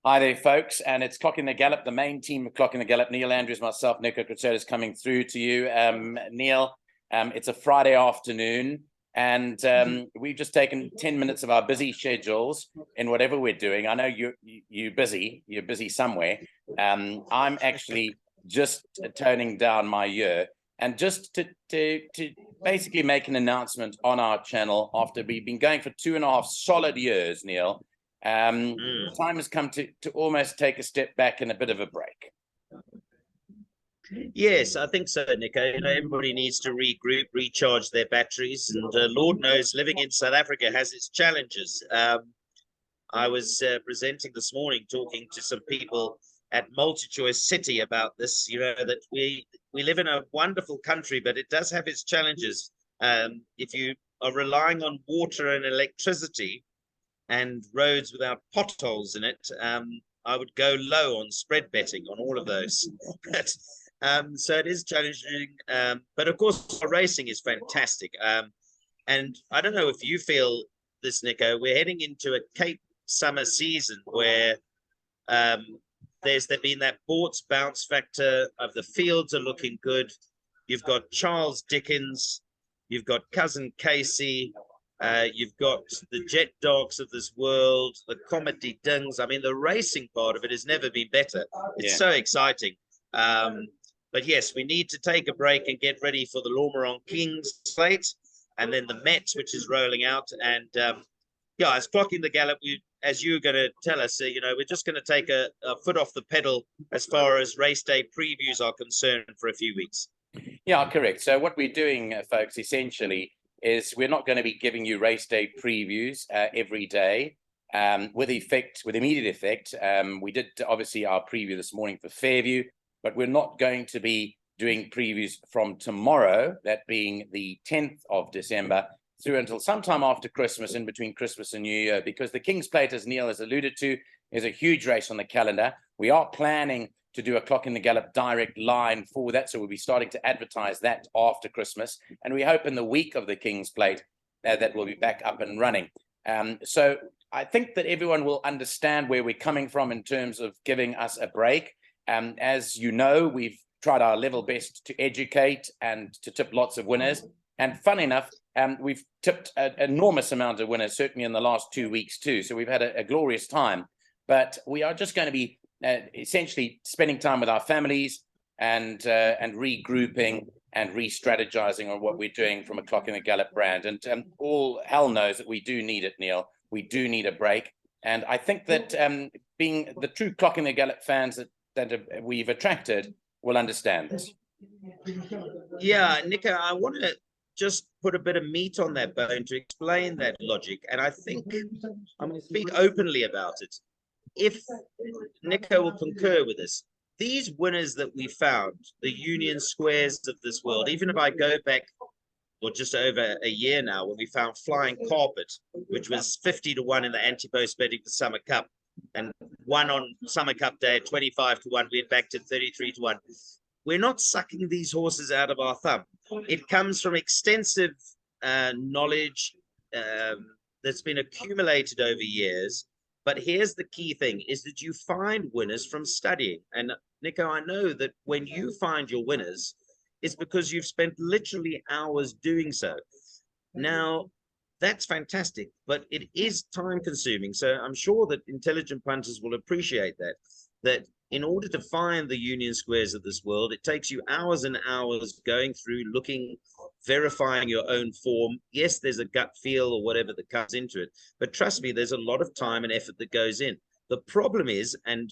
Hi there, folks, and it's Clocking the Gallop, the main team of Clocking the Gallop. Neil Andrews, myself, Nico Crusoe is coming through to you. Neil, it's a Friday afternoon, and we've just taken 10 minutes of our busy schedules in whatever we're doing. I know you're busy somewhere. I'm actually just toning down my year, and just to basically make an announcement on our channel after we've been going for 2.5 solid years, Neil. Time has come to almost take a step back and a bit of a break. Yes, I think so, Nico. Everybody needs to regroup, recharge their batteries, and Lord knows, living in South Africa has its challenges. I was presenting this morning, talking to some people at MultiChoice City about this. That we live in a wonderful country, but it does have its challenges. If you are relying on water and electricity and roads without potholes in it, I would go low on spread betting on all of those. So it is challenging, but of course racing is fantastic. And I don't know if you feel this, Nico. We're heading into a Cape summer season where there's been that bounce factor of the fields are looking good. You've got Charles Dickens, you've got Cousin Casey, you've got the Jet Dogs of this world, the Comedy Dings. I mean, the racing part of it has never been better. It's so exciting. But yes, we need to take a break and get ready for the Lormeron Kings slate, and then the Met, which is rolling out. And it's Clocking the Gallop. As you're going to tell us, we're just going to take a foot off the pedal as far as race day previews are concerned for a few weeks. Yeah, correct. So what we're doing, folks, essentially is we're not going to be giving you race day previews every day with immediate effect. We did obviously our preview this morning for Fairview, but we're not going to be doing previews from tomorrow, that being the 10th of December, through until sometime after Christmas, in between Christmas and New Year, because the King's Plate, as Neil has alluded to, is a huge race on the calendar. We are planning to do a Clocking the Gallop direct line for that, so we'll be starting to advertise that after Christmas, and we hope in the week of the King's Plate that we'll be back up and running. So I think that everyone will understand where we're coming from in terms of giving us a break. As you know, we've tried our level best to educate and to tip lots of winners. And fun enough, we've tipped an enormous amount of winners, certainly in the last 2 weeks too. So we've had a glorious time. But we are just going to be essentially spending time with our families and regrouping and re-strategizing on what we're doing from a Clocking the Gallop brand. And all hell knows that we do need it, Neil. We do need a break. And I think that being the true Clocking the Gallop fans that we've attracted will understand this. Yeah, Nico, I want to just put a bit of meat on that bone to explain that logic. And I think I'm going to speak openly about it. If Nico will concur with this, these winners that we found, the Union Squares of this world, even if I go back just over a year now, when we found Flying Carpet, which was 50-1 in the anti-post betting for Summer Cup, and won on Summer Cup day at 25-1, we went back to 33-1. We're not sucking these horses out of our thumb. It comes from extensive knowledge that's been accumulated over years. But here's the key thing, is that you find winners from studying. And Nico, I know that when you find your winners, it's because you've spent literally hours doing so. Now, that's fantastic, but it is time consuming. So I'm sure that intelligent punters will appreciate that in order to find the Union Squares of this world, it takes you hours and hours going through, looking, verifying your own form. Yes, there's a gut feel or whatever that comes into it, but trust me, there's a lot of time and effort that goes in. The problem is, and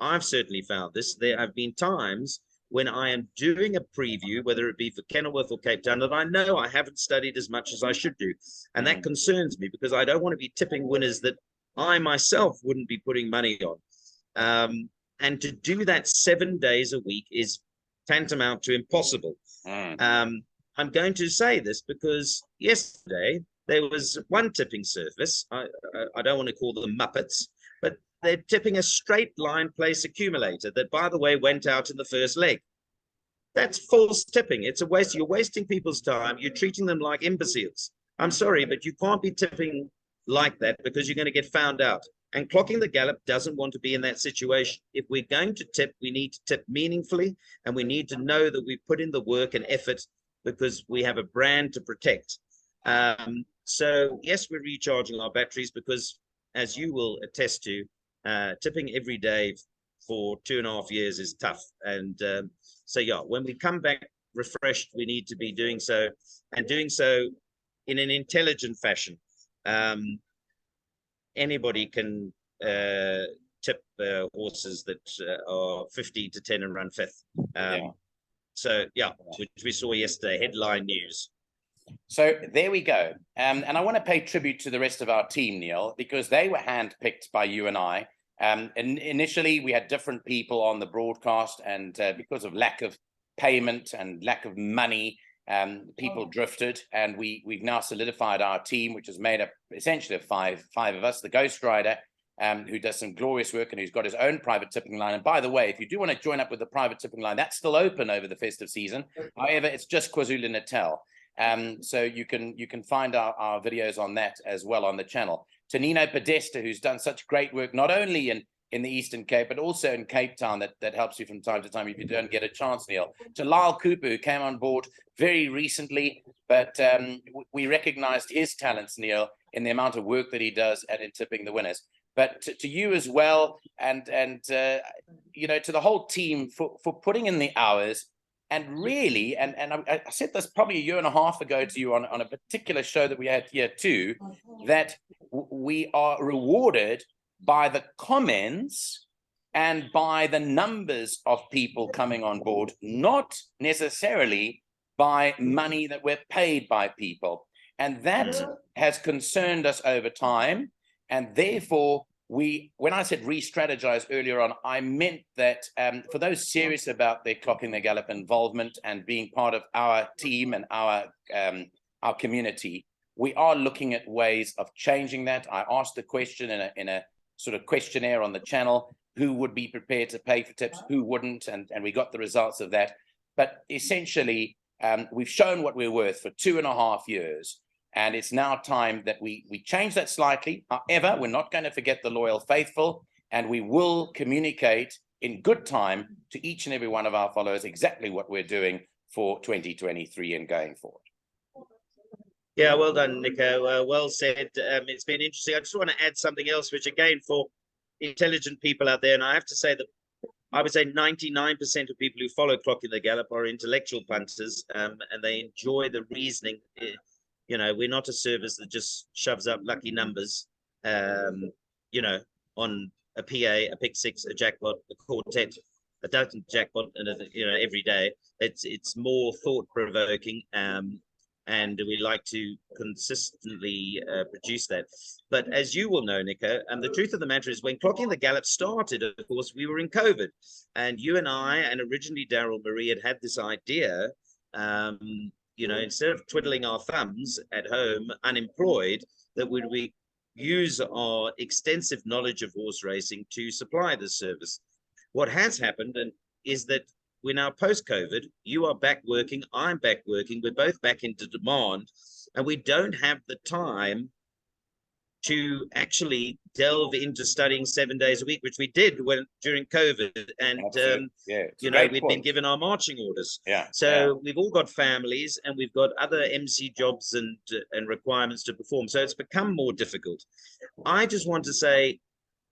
I've certainly found this, there have been times when I am doing a preview, whether it be for Kenilworth or Cape Town, that I know I haven't studied as much as I should do. And that concerns me because I don't want to be tipping winners that I myself wouldn't be putting money on. And to do that 7 days a week is tantamount to impossible. I'm going to say this because yesterday there was one tipping surface. I don't want to call them Muppets, but they're tipping a straight line place accumulator that, by the way, went out in the first leg. That's false tipping. It's a waste. You're wasting people's time. You're treating them like imbeciles. I'm sorry, but you can't be tipping like that because you're going to get found out. And Clocking the Gallop doesn't want to be in that situation. If we're going to tip, we need to tip meaningfully, and we need to know that we put in the work and effort because we have a brand to protect. So yes, we're recharging our batteries because, as you will attest to, tipping every day for 2.5 years is tough. And so yeah, when we come back refreshed, we need to be doing so, and doing so in an intelligent fashion. Anybody can tip horses that are 50 to 10 and run fifth. So yeah, which we saw yesterday, headline news. So there we go. And I want to pay tribute to the rest of our team, Neil, because they were handpicked by you and I. And initially, we had different people on the broadcast, and because of lack of payment and lack of money, people drifted, and we've now solidified our team, which is made up essentially of five of us. The Ghost Rider, who does some glorious work and who's got his own private tipping line. And by the way, if you do want to join up with the private tipping line, that's still open over the festive season. However, it's just KwaZulu-Natal. So you can find our videos on that as well on the channel. To Nino Podesta, who's done such great work, not only in the Eastern Cape, but also in Cape Town, that helps you from time to time if you don't get a chance, Neil. To Lyle Cooper, who came on board very recently, but we recognized his talents, Neil, in the amount of work that he does and in tipping the winners. But to you as well, and you know, to the whole team for putting in the hours. And really, and I said this probably 1.5 years ago to you on a particular show that we had here too, that we are rewarded by the comments and by the numbers of people coming on board, not necessarily by money that we're paid by people. And that has concerned us over time. And therefore, when I said re-strategize earlier on, I meant that for those serious about their Clocking the Gallop involvement and being part of our team and our community, we are looking at ways of changing that. I asked the question in a sort of questionnaire on the channel, who would be prepared to pay for tips, who wouldn't, and we got the results of that. But essentially, we've shown what we're worth for 2.5 years. And it's now time that we change that slightly. However, we're not going to forget the loyal faithful, and we will communicate in good time to each and every one of our followers exactly what we're doing for 2023 and going forward. Yeah, well done, Nico. Well said. It's been interesting. I just want to add something else, which again, for intelligent people out there, and I have to say that I would say 99% of people who follow Clocking the Gallop are intellectual punters, and they enjoy the reasoning. You know, we're not a service that just shoves up lucky numbers, you know, on a PA, a pick six, a jackpot, a quartet, a dozen jackpot, and you know, every day. It's more thought provoking, and we like to consistently produce that. But as you will know, Nico, the truth of the matter is, when Clocking the Gallop started, of course, we were in COVID, and you and I, and originally Daryl Marie, had this idea. You know, instead of twiddling our thumbs at home, unemployed, that we use our extensive knowledge of horse racing to supply this service. What has happened is that we're now post-COVID. You are back working. I'm back working. We're both back into demand, and we don't have the time to actually delve into studying 7 days a week, which we did during COVID. And, you know, we'd been given our marching orders. So we've all got families, and we've got other MC jobs and requirements to perform. So it's become more difficult. I just want to say,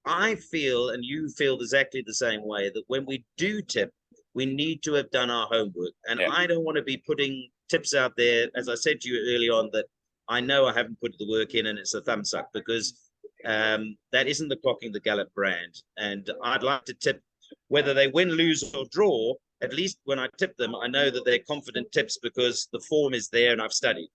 I feel, and you feel exactly the same way, that when we do tip, we need to have done our homework. And I don't want to be putting tips out there, as I said to you early on, that I know I haven't put the work in and it's a thumbs up, because that isn't the Clocking the Gallop brand. And I'd like to tip, whether they win, lose, or draw, at least when I tip them, I know that they're confident tips because the form is there and I've studied.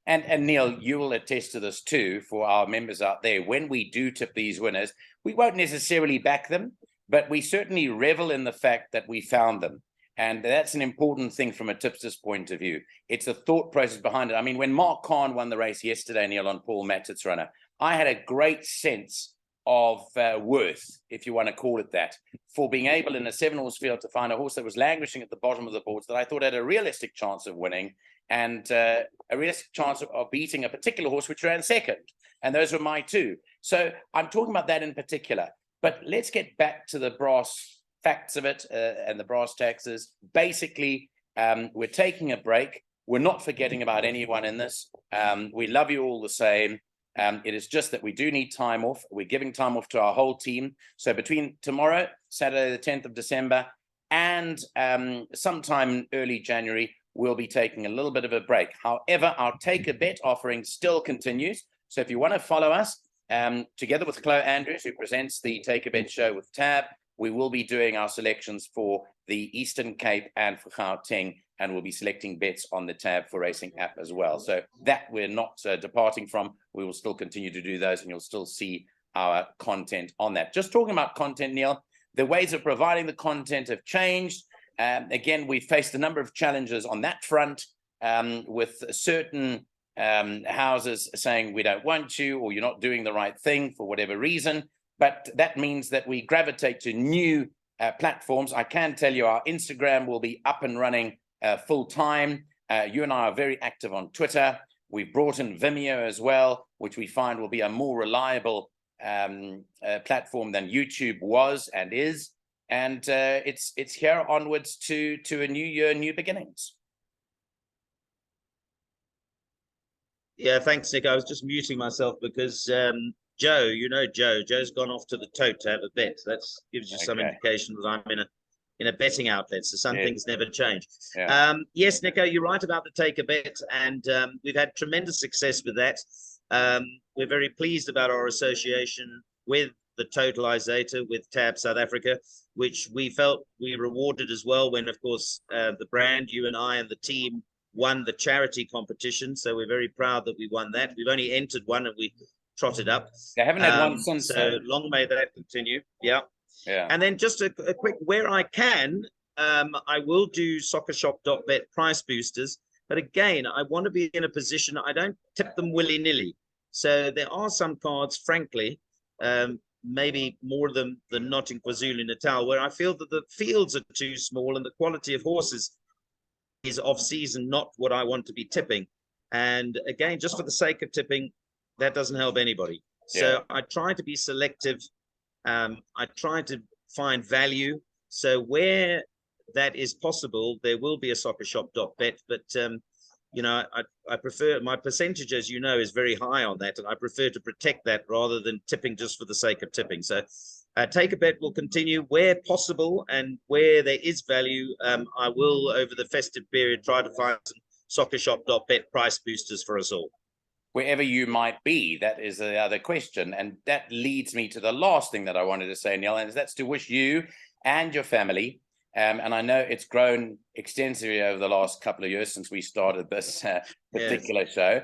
And Neil, you will attest to this too, for our members out there. When we do tip these winners, we won't necessarily back them, but we certainly revel in the fact that we found them. And that's an important thing from a tipster's point of view. It's a thought process behind it. I mean, when Mark Kahn won the race yesterday, Neil, on Paul Mattett's runner, I had a great sense of worth, if you want to call it that, for being able in a 7-horse field to find a horse that was languishing at the bottom of the boards that I thought had a realistic chance of winning, and a realistic chance of beating a particular horse which ran second. And those were my two. So I'm talking about that in particular. But let's get back to the brass facts of it and the brass taxes. Basically, we're taking a break. We're not forgetting about anyone in this. We love you all the same. It is just that we do need time off. We're giving time off to our whole team. So between tomorrow, Saturday, the 10th of December, and sometime early January, we'll be taking a little bit of a break. However, our Take a Bet offering still continues. So if you want to follow us, together with Chloe Andrews, who presents the Take a Bet show with Tab, we will be doing our selections for the Eastern Cape and for Gauteng, and we'll be selecting bets on the Tab for Racing app as well. So that we're not departing from. We will still continue to do those, and you'll still see our content on that. Just talking about content, Neil, the ways of providing the content have changed. Again, we faced a number of challenges on that front with certain houses saying we don't want you, or you're not doing the right thing for whatever reason. But that means that we gravitate to new platforms. I can tell you our Instagram will be up and running full time. You and I are very active on Twitter. We've brought in Vimeo as well, which we find will be a more reliable platform than YouTube was and is. And it's here onwards to a new year, new beginnings. Yeah, thanks, Nick. I was just muting myself because Joe, Joe's gone off to the tote to have a bet. That gives you some indication that I'm in a betting outlet, so some things never change. Yeah. Yes, Nico, you're right about the Take a Bet, and we've had tremendous success with that. We're very pleased about our association with the Totalizator, with Tab South Africa, which we felt we rewarded as well when, of course, the brand, you and I and the team won the charity competition. So we're very proud that we won that. We've only entered one and we trotted up. I haven't had one since. So long may that continue. Yeah. Yeah. And then just a quick, where I can, I will do soccershop.bet price boosters. But again, I want to be in a position, I don't tip them willy-nilly. So there are some cards, frankly, maybe more than not in KwaZulu-Natal, where I feel that the fields are too small and the quality of horses is off-season, not what I want to be tipping. And again, just for the sake of tipping, that doesn't help anybody. So I try to be selective. I try to find value. So where that is possible, there will be a soccershop.bet. But, I prefer, my percentage, as you know, is very high on that. And I prefer to protect that rather than tipping just for the sake of tipping. So Take a Bet will continue where possible, and where there is value, I will, over the festive period, try to find some soccershop.bet price boosters for us all. Wherever you might be, that is the other question. And that leads me to the last thing that I wanted to say, Neil, and that's to wish you and your family, and I know it's grown extensively over the last couple of years since we started this particular show.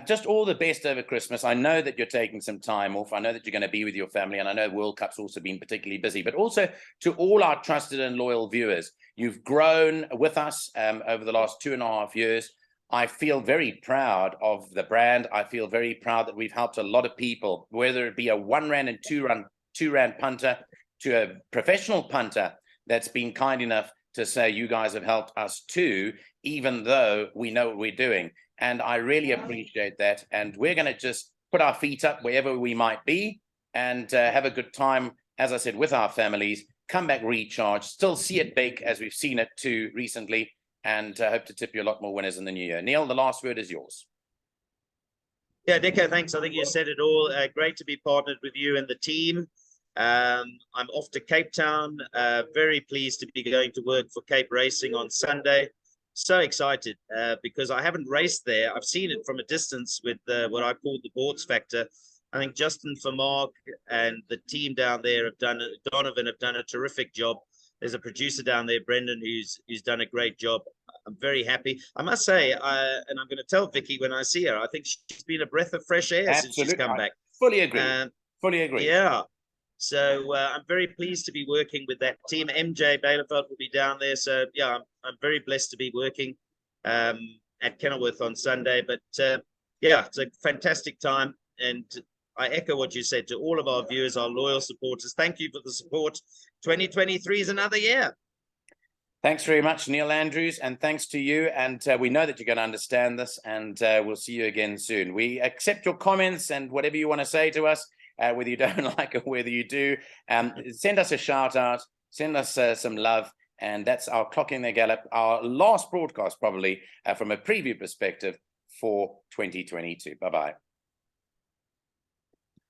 Just all the best over Christmas. I know that you're taking some time off. I know that you're going to be with your family, and I know World Cup's also been particularly busy. But also to all our trusted and loyal viewers, you've grown with us over the last 2.5 years. I feel very proud of the brand. I feel very proud that we've helped a lot of people, whether it be a 1 rand and 2 rand punter to a professional punter that's been kind enough to say, you guys have helped us too, even though we know what we're doing. And I really appreciate that. And we're going to just put our feet up wherever we might be and have a good time, as I said, with our families, come back recharged, still see it bake as we've seen it too recently, and hope to tip you a lot more winners in the new year. Neil, the last word is yours. Yeah, Nico, thanks. I think you said it all. Great to be partnered with you and the team. I'm off to Cape Town. Very pleased to be going to work for Cape Racing on Sunday. So excited because I haven't raced there. I've seen it from a distance with what I call the Boards Factor. I think Justin Vermaak and the team down there Donovan have done a terrific job. There's a producer down there, Brendan, who's done a great job. I'm very happy. I must say, and I'm going to tell Vicky when I see her, I think she's been a breath of fresh air since she's come back. Fully agree. Fully agree. Yeah. So I'm very pleased to be working with that team. MJ Baileyfeld will be down there. So, yeah, I'm very blessed to be working at Kenilworth on Sunday. But, yeah, it's a fantastic time. And I echo what you said to all of our viewers, our loyal supporters. Thank you for the support. 2023 is another year. Thanks very much, Neil Andrews, and thanks to you. And we know that you're going to understand this, and we'll see you again soon. We accept your comments and whatever you want to say to us. whether you don't like it, whether you do. Send us a shout out, send us some love. And that's our Clocking the Gallop, our last broadcast, probably from a preview perspective for 2022. Bye-bye.